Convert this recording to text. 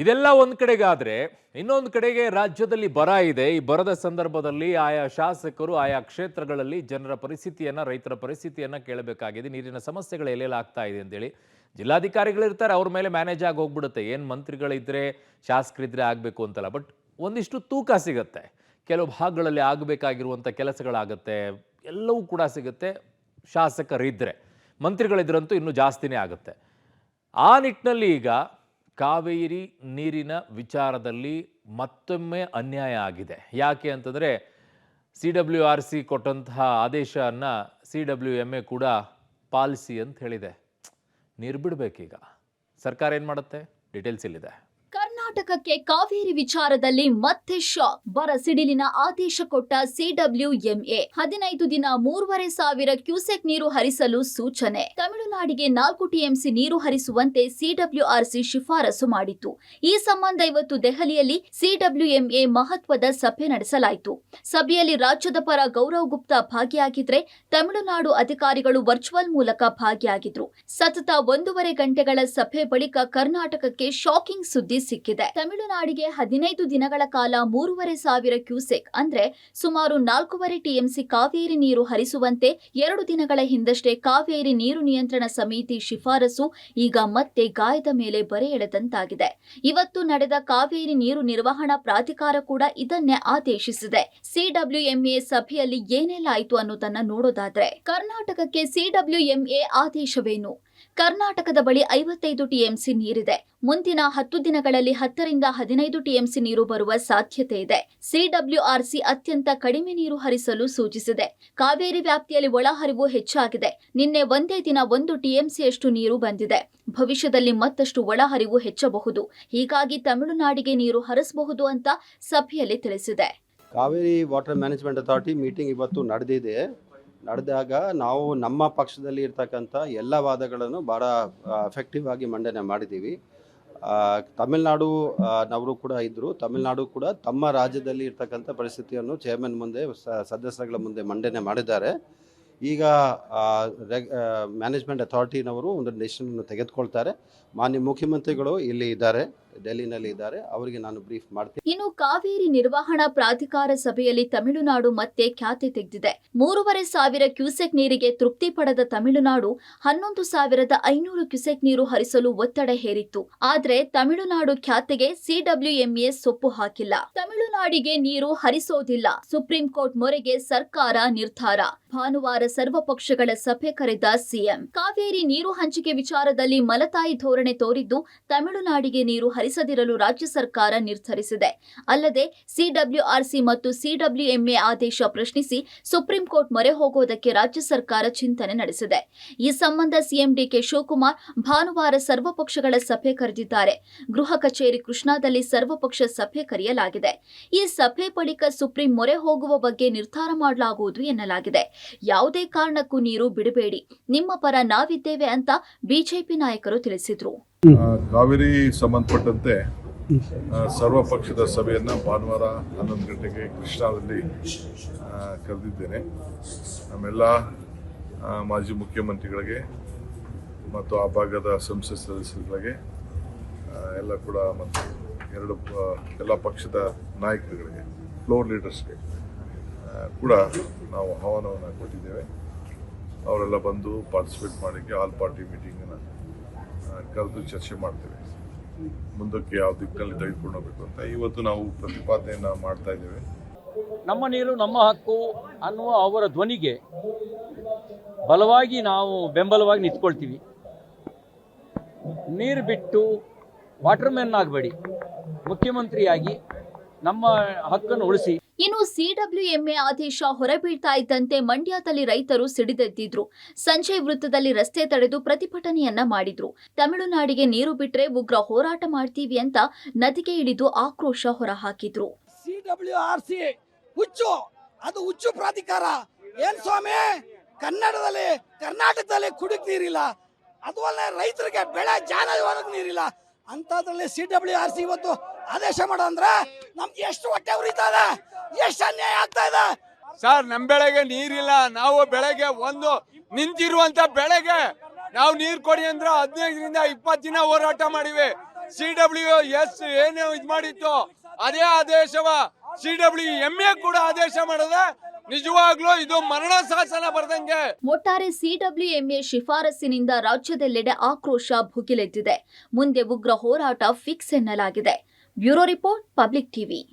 ಇದೆಲ್ಲ ಒಂದು ಕಡೆಗಾದ್ರೆ ಇನ್ನೊಂದು ಕಡೆಗೆ ರಾಜ್ಯದಲ್ಲಿ ಬರ ಇದೆ. ಈ ಬರದ ಸಂದರ್ಭದಲ್ಲಿ ಆಯಾ ಶಾಸಕರು ಆಯಾ ಕ್ಷೇತ್ರಗಳಲ್ಲಿ ಜನರ ಪರಿಸ್ಥಿತಿಯನ್ನ, ರೈತರ ಪರಿಸ್ಥಿತಿಯನ್ನ ಕೇಳಬೇಕಾಗಿದೆ. ನೀರಿನ ಸಮಸ್ಯೆಗಳು ಎಲ್ಲೆಲ್ಲ ಆಗ್ತಾ ಇದೆ ಅಂತೇಳಿ ಜಿಲ್ಲಾಧಿಕಾರಿಗಳಿರ್ತಾರೆ, ಅವ್ರ ಮೇಲೆ ಮ್ಯಾನೇಜ್ ಆಗಿ ಹೋಗ್ಬಿಡುತ್ತೆ. ಏನು ಮಂತ್ರಿಗಳಿದ್ರೆ ಶಾಸಕರಿದ್ರೆ ಆಗಬೇಕು ಅಂತಲ್ಲ, ಬಟ್ ಒಂದಿಷ್ಟು ತೂಕ ಸಿಗುತ್ತೆ. ಕೆಲವು ಭಾಗಗಳಲ್ಲಿ ಆಗಬೇಕಾಗಿರುವಂಥ ಕೆಲಸಗಳಾಗತ್ತೆ, ಎಲ್ಲವೂ ಕೂಡ ಸಿಗುತ್ತೆ ಶಾಸಕರಿದ್ದರೆ. ಮಂತ್ರಿಗಳಿದ್ರಂತೂ ಇನ್ನೂ ಜಾಸ್ತಿನೇ ಆಗುತ್ತೆ. ಆ ನಿಟ್ಟಿನಲ್ಲಿ ಈಗ ಕಾವೇರಿ ನೀರಿನ ವಿಚಾರದಲ್ಲಿ ಮತ್ತೊಮ್ಮೆ ಅನ್ಯಾಯ ಆಗಿದೆ. ಯಾಕೆ ಅಂತಂದರೆ CWRC ಕೊಟ್ಟಂತಹ ಆದೇಶವನ್ನು CWMA ಕೂಡ ಪಾಲಿಸಿ ಅಂತ ಹೇಳಿದೆ. ನೀರು ಬಿಡಬೇಕೀಗ. ಸರ್ಕಾರ ಏನು ಮಾಡುತ್ತೆ? ಡೀಟೇಲ್ಸ್ ಇಲ್ಲಿದೆ. ಕರ್ನಾಟಕಕ್ಕೆ ಕಾವೇರಿ ವಿಚಾರದಲ್ಲಿ ಮತ್ತೆ ಶಾಕ್. ಬರ ಸಿಡಿಲಿನ ಆದೇಶ ಕೊಟ್ಟ CWMA 15 ದಿನ 3,500 ಕ್ಯೂಸೆಕ್ ನೀರು ಹರಿಸಲು ಸೂಚನೆ. ತಮಿಳುನಾಡಿಗೆ 4 TMC ನೀರು ಹರಿಸುವಂತೆ CWRC ಶಿಫಾರಸು ಮಾಡಿತ್ತು. ಈ ಸಂಬಂಧ ಇವತ್ತು ದೆಹಲಿಯಲ್ಲಿ CWMA ಮಹತ್ವದ ಸಭೆ ನಡೆಸಲಾಯಿತು. ಸಭೆಯಲ್ಲಿ ರಾಜ್ಯದ ಪರ ಗೌರವ್ ಗುಪ್ತಾ ಭಾಗಿಯಾಗಿದ್ರೆ, ತಮಿಳುನಾಡು ಅಧಿಕಾರಿಗಳು ವರ್ಚುವಲ್ ಮೂಲಕ ಭಾಗಿಯಾಗಿದ್ರು. ಸತತ 1.5 ಗಂಟೆಗಳ ಸಭೆ ಬಳಿಕ ಕರ್ನಾಟಕಕ್ಕೆ ಶಾಕಿಂಗ್ ಸುದ್ದಿ ಸಿಕ್ಕಿದೆ. ತಮಿಳುನಾಡಿಗೆ 15 ದಿನಗಳ ಕಾಲ 3,500 ಕ್ಯೂಸೆಕ್ ಅಂದ್ರೆ ಸುಮಾರು 4.5 TMC ಕಾವೇರಿ ನೀರು ಹರಿಸುವಂತೆ 2 ದಿನಗಳ ಹಿಂದಷ್ಟೇ ಕಾವೇರಿ ನೀರು ನಿಯಂತ್ರಣ ಸಮಿತಿ ಶಿಫಾರಸು ಈಗ ಮತ್ತೆ ಗಾಯದ ಮೇಲೆ ಬರೆ ಎಳೆದಂತಾಗಿದೆ. ಇವತ್ತು ನಡೆದ ಕಾವೇರಿ ನೀರು ನಿರ್ವಹಣಾ ಪ್ರಾಧಿಕಾರ ಕೂಡ ಇದನ್ನೇ ಆದೇಶಿಸಿದೆ. CWMA ಸಭೆಯಲ್ಲಿ ಏನೆಲ್ಲ ಆಯಿತು ಅನ್ನೋದನ್ನ ನೋಡೋದಾದ್ರೆ, ಕರ್ನಾಟಕಕ್ಕೆ CWMA ಆದೇಶವೇನು? ಕರ್ನಾಟಕದ ಬಳಿ 55 TMC ನೀರಿದೆ. ಮುಂದಿನ 10 ದಿನಗಳಲ್ಲಿ 10 ರಿಂದ 15 TMC ನೀರು ಬರುವ ಸಾಧ್ಯತೆ ಇದೆ. CWRC ಅತ್ಯಂತ ಕಡಿಮೆ ನೀರು ಹರಿಸಲು ಸೂಚಿಸಿದೆ. ಕಾವೇರಿ ವ್ಯಾಪ್ತಿಯಲ್ಲಿ ಒಳಹರಿವು ಹೆಚ್ಚಾಗಿದೆ. ನಿನ್ನೆ ಒಂದೇ ದಿನ 1 TMCಯಷ್ಟು ನೀರು ಬಂದಿದೆ. ಭವಿಷ್ಯದಲ್ಲಿ ಮತ್ತಷ್ಟು ಒಳಹರಿವು ಹೆಚ್ಚಬಹುದು. ಹೀಗಾಗಿ ತಮಿಳುನಾಡಿಗೆ ನೀರು ಹರಿಸಬಹುದು ಅಂತ ಸಭೆಯಲ್ಲಿ ತಿಳಿಸಿದೆ. Kaveri water management authority meeting ಇವತ್ತು ನಡೆದಾಗ ನಾವು ನಮ್ಮ ಪಕ್ಷದಲ್ಲಿ ಇರ್ತಕ್ಕಂಥ ಎಲ್ಲ ವಾದಗಳನ್ನು ಭಾಳ ಎಫೆಕ್ಟಿವ್ ಆಗಿ ಮಂಡನೆ ಮಾಡಿದ್ದೀವಿ. ತಮಿಳುನಾಡು ನವರು ಕೂಡ ಇದ್ದರು. ತಮಿಳುನಾಡು ಕೂಡ ತಮ್ಮ ರಾಜ್ಯದಲ್ಲಿ ಇರ್ತಕ್ಕಂಥ ಪರಿಸ್ಥಿತಿಯನ್ನು ಚೇರ್ಮನ್ ಮುಂದೆ, ಸದಸ್ಯರುಗಳ ಮುಂದೆ ಮಂಡನೆ ಮಾಡಿದ್ದಾರೆ. ಈಗ ಮ್ಯಾನೇಜ್ಮೆಂಟ್ ಅಥಾರಿಟಿನವರು ಒಂದು ಡಿಸಿಷನ್ ತೆಗೆದುಕೊಳ್ತಾರೆ. ಮಾನ್ಯ ಮುಖ್ಯಮಂತ್ರಿಗಳು ಇಲ್ಲಿ ಇದ್ದಾರೆ, ಡೆಲ್ಲಿನಲ್ಲಿ ಇದ್ದಾರೆ, ಅವರಿಗೆ ನಾನು ಬ್ರೀಫ್ ಮಾಡ್ತೀನಿ. ಇನ್ನು ಕಾವೇರಿ ನಿರ್ವಹಣಾ ಪ್ರಾಧಿಕಾರ ಸಭೆಯಲ್ಲಿ ತಮಿಳುನಾಡು ಮತ್ತೆ ಖ್ಯಾತಿ ತೆಗೆದಿದೆ. 3,500 ಕ್ಯೂಸೆಕ್ ನೀರಿಗೆ ತೃಪ್ತಿ ಪಡೆದ ತಮಿಳುನಾಡು 11,500 ಕ್ಯೂಸೆಕ್ ನೀರು ಹರಿಸಲು ಒತ್ತಡ ಹೇರಿತ್ತು. ಆದ್ರೆ ತಮಿಳುನಾಡು ಖ್ಯಾತಿಗೆ CWMA ಸೊಪ್ಪು ಹಾಕಿಲ್ಲ. ತಮಿಳುನಾಡಿಗೆ ನೀರು ಹರಿಸೋದಿಲ್ಲ. ಸುಪ್ರೀಂ ಕೋರ್ಟ್ ಮೊರೆಗೆ ಸರ್ಕಾರ ನಿರ್ಧಾರ. ಭಾನುವಾರ ಸರ್ವಪಕ್ಷಗಳ ಸಭೆ ಕರೆದ CM. ಕಾವೇರಿ ನೀರು ಹಂಚಿಕೆ ವಿಚಾರದಲ್ಲಿ ಮಲತಾಯಿ ಧೋರಣೆ ತೋರಿದ್ದು ತಮಿಳುನಾಡಿಗೆ ನೀರು ಹರಿಸದಿರಲು ರಾಜ್ಯ ಸರ್ಕಾರ ನಿರ್ಧರಿಸಿದೆ. ಅಲ್ಲದೆ CWRC ಮತ್ತು CWMA ಆದೇಶ ಪ್ರಶ್ನಿಸಿ ಸುಪ್ರೀಂ ಕೋರ್ಟ್ ಮೊರೆ ಹೋಗೋದಕ್ಕೆ ರಾಜ್ಯ ಸರ್ಕಾರ ಚಿಂತನೆ ನಡೆಸಿದೆ. ಈ ಸಂಬಂಧ CM DK ಶಿವಕುಮಾರ್ ಭಾನುವಾರ ಸರ್ವಪಕ್ಷಗಳ ಸಭೆ ಕರೆದಿದ್ದಾರೆ. ಗೃಹ ಕಚೇರಿ ಕೃಷ್ಣಾದಲ್ಲಿ ಸರ್ವಪಕ್ಷ ಸಭೆ ಕರೆಯಲಾಗಿದೆ. ಈ ಸಭೆ ಬಳಿಕ ಸುಪ್ರೀಂ ಮೊರೆ ಹೋಗುವ ಬಗ್ಗೆ ನಿರ್ಧಾರ ಮಾಡಲಾಗುವುದು ಎನ್ನಲಾಗಿದೆ. ಯಾವುದೇ ಕಾರಣಕ್ಕೂ ನೀರು ಬಿಡಬೇಡಿ, ನಿಮ್ಮ ಪರ ನಾವಿದ್ದೇವೆ ಅಂತ ಬಿಜೆಪಿ ನಾಯಕರು ತಿಳಿಸಿದ್ರು. ಕಾವೇರಿ ಸಂಬಂಧಪಟ್ಟಂತೆ ಸರ್ವ ಪಕ್ಷದ ಸಭೆಯನ್ನು ಭಾನುವಾರ 11 ಗಂಟೆಗೆ ಕೃಷ್ಣಾದಲ್ಲಿ ಕರೆದಿದ್ದೇನೆ. ನಮ್ಮೆಲ್ಲ ಮಾಜಿ ಮುಖ್ಯಮಂತ್ರಿಗಳಿಗೆ ಮತ್ತು ಆ ಭಾಗದ ಸಂಸತ್ ಸದಸ್ಯರುಗಳಿಗೆ ಎಲ್ಲ ಕೂಡ ಮತ್ತು ಎಲ್ಲ ಪಕ್ಷದ ನಾಯಕರುಗಳಿಗೆ, ಫ್ಲೋರ್ ಲೀಡರ್ಸ್ಗೆ ಕೂಡ ನಾವು ಆಹ್ವಾನವನ್ನು ಕೊಟ್ಟಿದ್ದೇವೆ. ಅವರೆಲ್ಲ ಬಂದು ಪಾರ್ಟಿಸಿಪೇಟ್ ಮಾಡೋಕ್ಕೆ ಆಲ್ ಪಾರ್ಟಿ ಮೀಟಿಂಗನ್ನು ಕರೆದು ಚರ್ಚೆ ಮಾಡ್ತೇವೆ. ಮುಂದಕ್ಕೆ ಯಾವ ದಿಕ್ಕಿನಲ್ಲಿ ತೆಗೆದುಕೊಂಡು ಹೋಗಬೇಕು ಅಂತ ಇವತ್ತು ನಾವು ಪ್ರತಿಪಾದನೆಯನ್ನು ಮಾಡ್ತಾ ಇದ್ದೇವೆ. ನಮ್ಮ ನೀರು ನಮ್ಮ ಹಕ್ಕು ಅನ್ನುವ ಅವರ ಧ್ವನಿಗೆ ಬಲವಾಗಿ ನಾವು ಬೆಂಬಲವಾಗಿ ನಿಂತ್ಕೊಳ್ತೀವಿ. ನೀರು ಬಿಟ್ಟು ವಾಟರ್ ಮ್ಯಾನ್ ಆಗಬೇಡಿ, ಮುಖ್ಯಮಂತ್ರಿಯಾಗಿ ನಮ್ಮ ಹಕ್ಕನ್ನು ಉಳಿಸಿ. ಇನ್ನು CWMA ಆದೇಶ ಹೊರಬೀಳ್ತಾ ಇದ್ದಂತೆ ಮಂಡ್ಯದಲ್ಲಿ ರೈತರು ಸಿಡಿದೆದ್ದಿದ್ರು. ಸಂಜೆ ವೃತ್ತದಲ್ಲಿ ರಸ್ತೆ ತಡೆದು ಪ್ರತಿಭಟನೆಯನ್ನ ಮಾಡಿದ್ರು. ತಮಿಳುನಾಡಿಗೆ ನೀರು ಬಿಟ್ರೆ ಉಗ್ರ ಹೋರಾಟ ಮಾಡ್ತೀವಿ ಅಂತ ನದಿಗೆ ಇಳಿದು ಆಕ್ರೋಶ ಹೊರಹಾಕಿದ್ರು. CWRC ಹುಚ್ಚು, ಅದು ಹುಚ್ಚು ಪ್ರಾಧಿಕಾರ. ಏನ್ ಸ್ವಾಮಿ, ಕರ್ನಾಟಕದಲ್ಲಿ ಕುಡಿಕ್ ನೀರಿಲ್ಲ, ಅದು ಅಲ್ಲೇ ರೈತರಿಗೆ ಬೆಳೆ ಜಾನುವಾರಿಗೆ ನೀರಿಲ್ಲ. ಅಂತದ್ರಲ್ಲಿ CWRC ಇವತ್ತು ಆದೇಶ ಮಾಡೋ ಅಂದ್ರೆ ನಮ್ಗೆ ಎಷ್ಟು ಹೊಟ್ಟೆ ಉರಿತಾ ಇದೆ, ಎಷ್ಟು ಅನ್ಯಾಯ ಆಗ್ತಾ ಇದೆ. ಸರ್, ನಮ್ಮ ಬೆಳೆಗೆ ನೀರಿಲ್ಲ. ನಾವು ಬೆಳೆಗೆ ನಿಂತಿರುವಂತ ಬೆಳೆಗೆ ನಾವು ನೀರು ಕೊಡಿ ಅಂದ್ರೆ 15 ರಿಂದ 20 ದಿನ ಹೋರಾಟ ಮಾಡಿವಿ. CWS ಏನು ಇದು ಮಾಡಿತ್ತು ಅದೇ ಆದೇಶವ CWMA ಕೂಡ ಆದೇಶ ಮಾಡಿದೆ. ನಿಜವಾಗ್ಲೂ ಇದು ಮರಣ ಶಾಸನ ಬರ್ದಂಗೆ. ಒಟ್ಟಾರೆ ಸಿಡಬ್ಲ್ಯೂಎಂಎ ಶಿಫಾರಸ್ಸಿನಿಂದ ರಾಜ್ಯದೆಲ್ಲೆಡೆ ಆಕ್ರೋಶ ಭುಗಿಲೆದ್ದಿದೆ. ಮುಂದೆ ಉಗ್ರ ಹೋರಾಟ ಫಿಕ್ಸ್ ಎನ್ನಲಾಗಿದೆ. Bureau report, public TV.